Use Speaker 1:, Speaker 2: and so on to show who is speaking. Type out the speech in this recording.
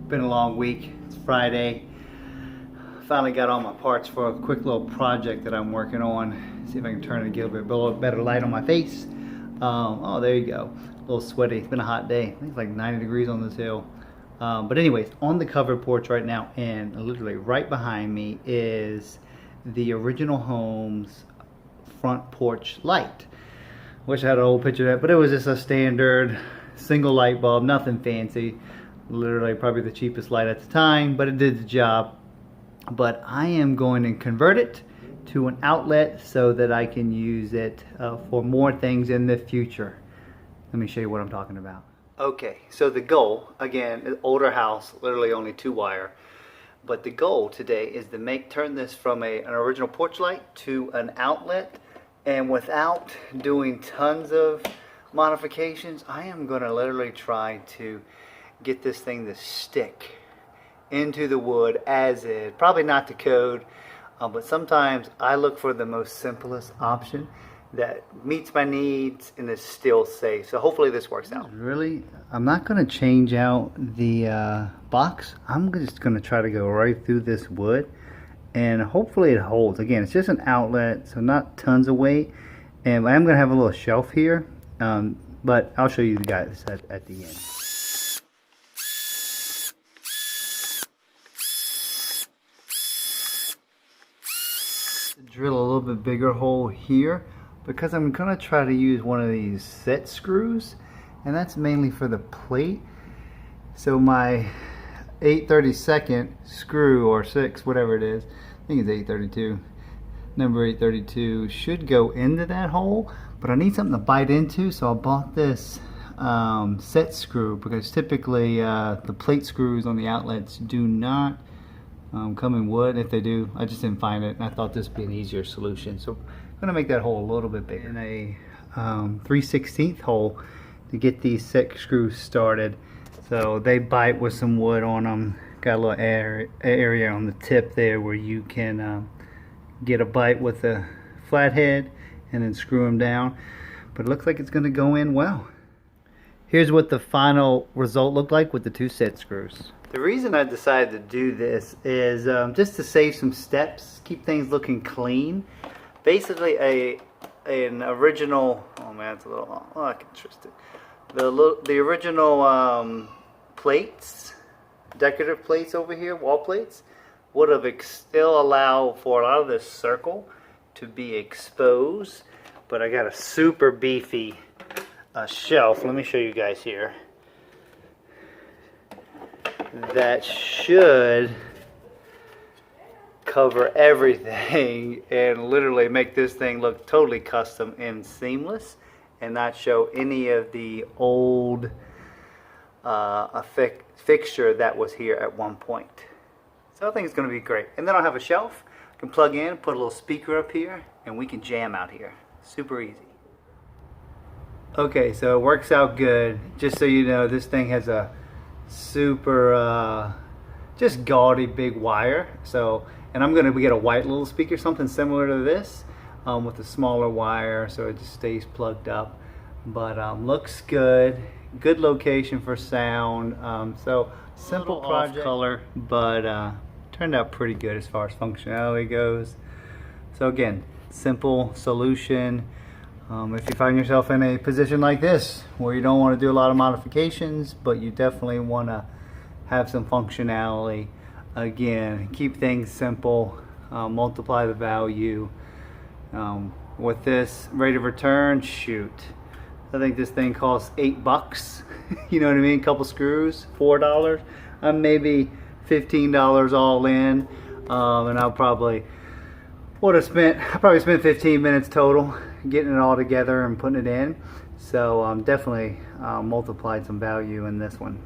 Speaker 1: Been a long week. It's Friday. Finally got all my parts for a quick little project that I'm working on. See if I can turn it and get a little bit better light on my face. Oh, there you go. A little sweaty. It's been a hot day. I think it's like 90 degrees on this hill. But anyways, on the covered porch right now, and literally right behind me is the original home's front porch light. Wish I had an old picture of that, but it was just a standard single light bulb, nothing fancy. Literally probably the cheapest light at the time, but it did the job. But I am going to convert it to an outlet so that I can use it for more things in the future. Let me show you what I'm talking about. Okay, so the goal, again, an older house, literally only 2-wire. But the goal today is to turn this from an original porch light to an outlet. And without doing tons of modifications, I am going to literally try to get this thing to stick into the wood as is. Probably not to code, but sometimes I look for the most simplest option that meets my needs and is still safe. So hopefully this works out. Really, I'm not going to change out the box. I'm just going to try to go right through this wood, and hopefully it holds. Again, it's just an outlet, so not tons of weight. And I'm going to have a little shelf here, but I'll show you guys at the end. Drill a little bit bigger hole here because I'm going to try to use one of these set screws, and that's mainly for the plate. So my 8/32 screw, or 6, whatever it is, I think it's 832, number 832, should go into that hole, but I need something to bite into, so I bought this set screw, because typically the plate screws on the outlets do not come in wood. If they do, I just didn't find it, and I thought this would be an easier solution. So I'm going to make that hole a little bit bigger. And a 3/16 hole to get these set screws started. So they bite with some wood on them. Got a little area on the tip there where you can get a bite with a flathead and then screw them down. But it looks like it's going to go in well. Here's what the final result looked like with the 2 set screws. The reason I decided to do this is just to save some steps, keep things looking clean. Basically an original, oh man, it's a little long. Oh, I can twist it. The original plates, decorative plates over here, wall plates, would have still allow for a lot of this circle to be exposed. But I got a super beefy shelf. Let me show you guys here. That should cover everything and literally make this thing look totally custom and seamless, and not show any of the old fixture that was here at one point. So I think it's going to be great. And then I'll have a shelf, I can plug in, put a little speaker up here, and we can jam out here. Super easy. Okay, so it works out good. Just so you know, this thing has a super just gaudy big wire. So, and I'm gonna get a white little speaker, something similar to this, with a smaller wire, so it just stays plugged up. But looks good. Good location for sound. So simple project, color, but turned out pretty good as far as functionality goes. So again, simple solution. If you find yourself in a position like this where you don't want to do a lot of modifications, but you definitely want to have some functionality, again, keep things simple, multiply the value. With this rate of return, shoot, I think this thing costs $8. You know what I mean? A couple screws, $4. Maybe $15 all in, and I probably spent 15 minutes total getting it all together and putting it in. So definitely multiplied some value in this one.